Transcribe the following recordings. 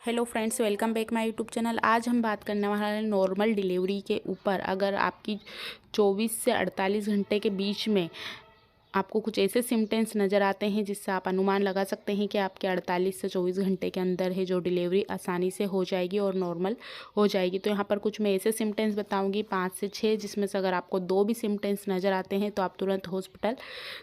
Hello friends, welcome back my YouTube channel. आज हम बात करने वाले हैं नॉर्मल डिलीवरी के ऊपर। अगर आपकी 24 से 48 घंटे के बीच में आपको कुछ ऐसे सिम्टम्स नज़र आते हैं जिससे आप अनुमान लगा सकते हैं कि आपके 48 से 24 घंटे के अंदर है जो डिलीवरी आसानी से हो जाएगी और नॉर्मल हो जाएगी। तो यहाँ पर कुछ मैं ऐसे सिम्टम्स बताऊंगी 5 से 6, जिसमें से अगर आपको 2 भी सिम्टम्स नज़र आते हैं तो आप तुरंत हॉस्पिटल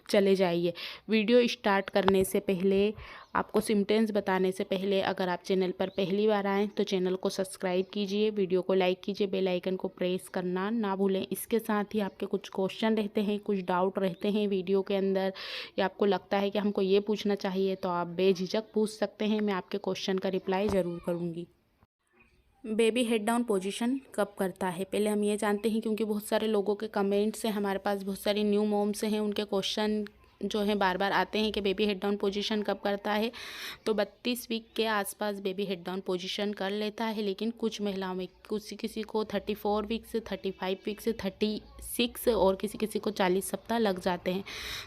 चले जाइए। वीडियो स्टार्ट करने से पहले, आपको सिम्टम्स बताने से पहले, अगर आप चैनल पर पहली बार आएँ तो चैनल को सब्सक्राइब कीजिए, वीडियो को लाइक कीजिए, बेल आइकन को प्रेस करना ना भूलें। इसके साथ ही आपके कुछ क्वेश्चन रहते हैं, कुछ डाउट रहते हैं वीडियो के अंदर, या आपको लगता है कि हमको ये पूछना चाहिए तो आप बेझिझक पूछ सकते हैं। मैं आपके क्वेश्चन का रिप्लाई ज़रूर करूँगी। बेबी हेड डाउन पोजीशन कब करता है, पहले हम ये जानते हैं, क्योंकि बहुत सारे लोगों के कमेंट्स हैं, हमारे पास बहुत सारी न्यू मॉम्स हैं, उनके क्वेश्चन जो है बार बार आते हैं कि बेबी हेड डाउन पोजीशन कब करता है। तो 32 वीक के आसपास बेबी हेड डाउन पोजीशन कर लेता है, लेकिन कुछ महिलाओं में किसी को 34 वीक से 35 वीक से 36 और किसी को 40 सप्ताह लग जाते हैं।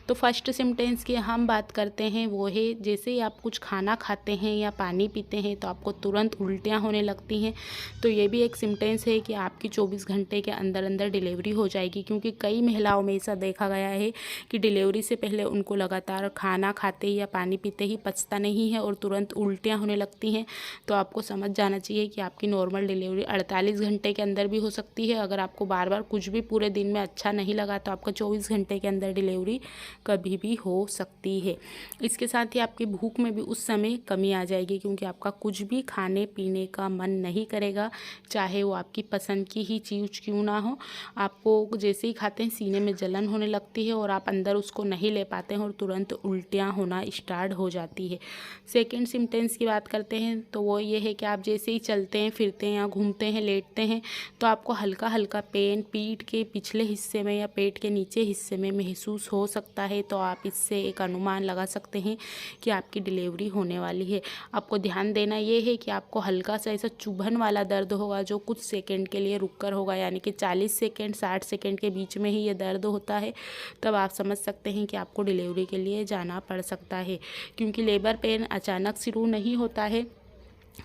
तो फर्स्ट सिम्टम्स की हम बात करते हैं, वो है जैसे ही आप कुछ खाना खाते हैं या पानी पीते हैं तो आपको तुरंत उल्टियाँ होने लगती हैं। तो ये भी एक सिम्टम्स है कि आपकी 24 घंटे के अंदर अंदर डिलीवरी हो जाएगी, क्योंकि कई महिलाओं में ऐसा देखा गया है कि डिलीवरी से पहले उनको लगातार खाना खाते या पानी पीते ही पचता नहीं है और तुरंत उल्टियाँ होने लगती हैं। तो आपको समझ जाना चाहिए कि आपकी नॉर्मल डिलीवरी 48 घंटे के अंदर भी हो सकती है। अगर आपको बार बार कुछ भी पूरे दिन में अच्छा नहीं लगा तो आपका 24 घंटे के अंदर डिलीवरी कभी भी हो सकती है। इसके साथ ही आपकी भूख में भी उस समय कमी आ जाएगी, क्योंकि आपका कुछ भी खाने पीने का मन नहीं करेगा, चाहे वो आपकी पसंद की ही चीज़ क्यों ना हो। आपको जैसे ही खाते हैं सीने में जलन होने लगती है और आप अंदर उसको नहीं ले पाते हैं और तुरंत उल्टियाँ होना स्टार्ट हो जाती है। सेकेंड सिम्टम्स की बात करते हैं तो वो ये है कि आप जैसे ही चलते हैं, फिरते हैं या घूमते हैं, लेटते हैं तो आपको हल्का हल्का पेन पीठ के पिछले हिस्से में या पेट के नीचे हिस्से में महसूस हो सकता है। तो आप इससे एक अनुमान लगा सकते हैं कि आपकी डिलीवरी होने वाली है। आपको ध्यान देना ये है कि आपको हल्का सा ऐसा चुभन वाला दर्द होगा जो कुछ सेकंड के लिए रुक कर होगा, यानी कि 40 सेकंड 60 सेकंड के बीच में ही ये दर्द होता है। तब आप समझ सकते हैं कि आपको डिलीवरी के लिए जाना पड़ सकता है, क्योंकि लेबर पेन अचानक शुरू नहीं होता है,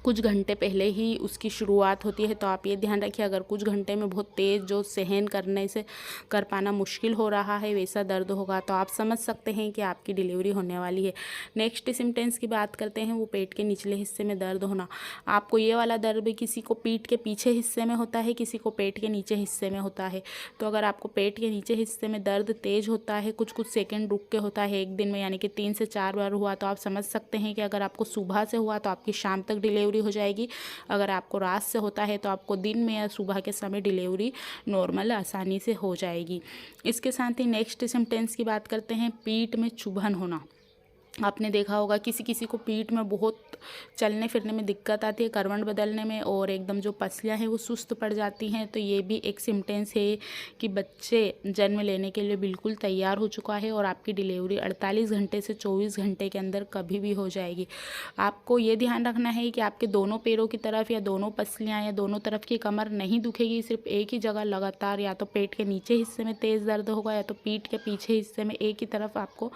कुछ घंटे पहले ही उसकी शुरुआत होती है। तो आप ये ध्यान रखिए, अगर कुछ घंटे में बहुत तेज़ जो सहन करने से कर पाना मुश्किल हो रहा है वैसा दर्द होगा तो आप समझ सकते हैं कि आपकी डिलीवरी होने वाली है। नेक्स्ट सिम्टम्स की बात करते हैं, वो पेट के निचले हिस्से में दर्द होना। आपको ये वाला दर्द भी किसी को पीठ के पीछे हिस्से में होता है, किसी को पेट के नीचे हिस्से में होता है। तो अगर आपको पेट के नीचे हिस्से में दर्द तेज़ होता है, कुछ कुछ सेकेंड रुक के होता है एक दिन में, यानी कि 3 से 4 बार हुआ, तो आप समझ सकते हैं कि अगर आपको सुबह से हुआ तो आपकी शाम तक डिलीवरी हो जाएगी। अगर आपको रात से होता है तो आपको दिन में या सुबह के समय डिलीवरी नॉर्मल आसानी से हो जाएगी। इसके साथ ही नेक्स्ट सिम्टम्स की बात करते हैं, पीठ में चुभन होना। आपने देखा होगा किसी किसी को पीठ में बहुत चलने फिरने में दिक्कत आती है, करवट बदलने में, और एकदम जो पसलियाँ हैं वो सुस्त पड़ जाती हैं। तो ये भी एक सिम्टम्स है कि बच्चे जन्म लेने के लिए बिल्कुल तैयार हो चुका है और आपकी डिलीवरी 48 घंटे से 24 घंटे के अंदर कभी भी हो जाएगी। आपको ये ध्यान रखना है कि आपके दोनों पैरों की तरफ या दोनों पसलियाँ या दोनों तरफ की कमर नहीं दुखेगी, सिर्फ एक ही जगह लगातार, या तो पेट के नीचे हिस्से में तेज़ दर्द होगा या तो पीठ के पीछे हिस्से में एक ही तरफ आपको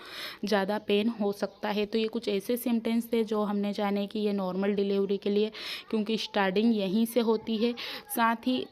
ज़्यादा पेन हो सकता है। तो ये कुछ ऐसे सिम्टम्स थे जो हमने जाने कि ये नॉर्मल डिलीवरी के लिए, क्योंकि स्टार्टिंग यहीं से होती है। साथ ही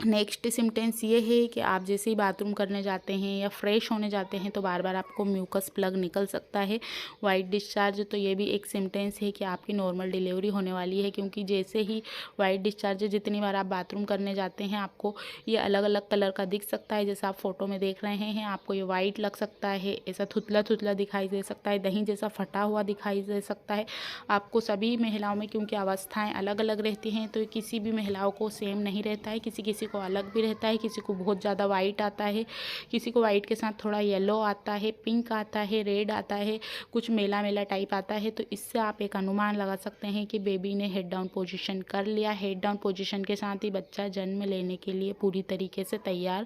नेक्स्ट सिम्टम्स ये है कि आप जैसे ही बाथरूम करने जाते हैं या फ्रेश होने जाते हैं तो बार बार आपको म्यूकस प्लग निकल सकता है, वाइट डिस्चार्ज। तो ये भी एक सिम्टम्स है कि आपकी नॉर्मल डिलीवरी होने वाली है, क्योंकि जैसे ही वाइट डिस्चार्ज, जितनी बार आप बाथरूम करने जाते हैं आपको ये अलग अलग कलर का दिख सकता है। जैसा आप फोटो में देख रहे हैं, आपको ये वाइट लग सकता है, ऐसा थुतला थुतला दिखाई दे सकता है, दही जैसा फटा हुआ दिखाई दे सकता है। आपको सभी महिलाओं में, क्योंकि अवस्थाएँ अलग अलग रहती हैं, तो किसी भी महिलाओं को सेम नहीं रहता है, किसी को अलग भी रहता है। किसी को बहुत ज़्यादा वाइट आता है, किसी को वाइट के साथ थोड़ा येलो आता है, पिंक आता है, रेड आता है, कुछ मेला मेला टाइप आता है। तो इससे आप एक अनुमान लगा सकते हैं कि बेबी ने हेड डाउन पोजीशन कर लिया। हेड डाउन पोजीशन के साथ ही बच्चा जन्म लेने के लिए पूरी तरीके से तैयार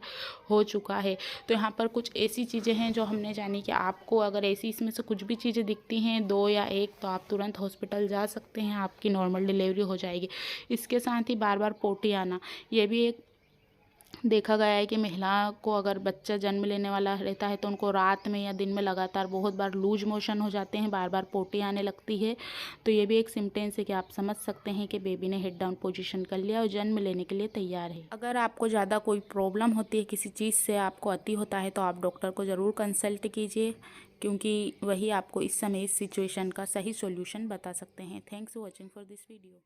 हो चुका है। तो यहाँ पर कुछ ऐसी चीज़ें हैं जो हमने जानी कि आपको अगर ऐसी इसमें से कुछ भी चीज़ें दिखती हैं, 2 या 1, तो आप तुरंत हॉस्पिटल जा सकते हैं, आपकी नॉर्मल डिलीवरी हो जाएगी। इसके साथ ही बार बार पोटी आना, ये भी एक देखा गया है कि महिला को अगर बच्चा जन्म लेने वाला रहता है तो उनको रात में या दिन में लगातार बहुत बार लूज मोशन हो जाते हैं, बार बार पोटी आने लगती है। तो ये भी एक सिम्टम्स है कि आप समझ सकते हैं कि बेबी ने हेड डाउन पोजीशन कर लिया और जन्म लेने के लिए तैयार है। अगर आपको ज़्यादा कोई प्रॉब्लम होती है, किसी चीज़ से आपको अति होता है, तो आप डॉक्टर को ज़रूर कंसल्ट कीजिए, क्योंकि वही आपको इस समय इस सिचुएशन का सही सॉल्यूशन बता सकते हैं। Thanks for watching for this video.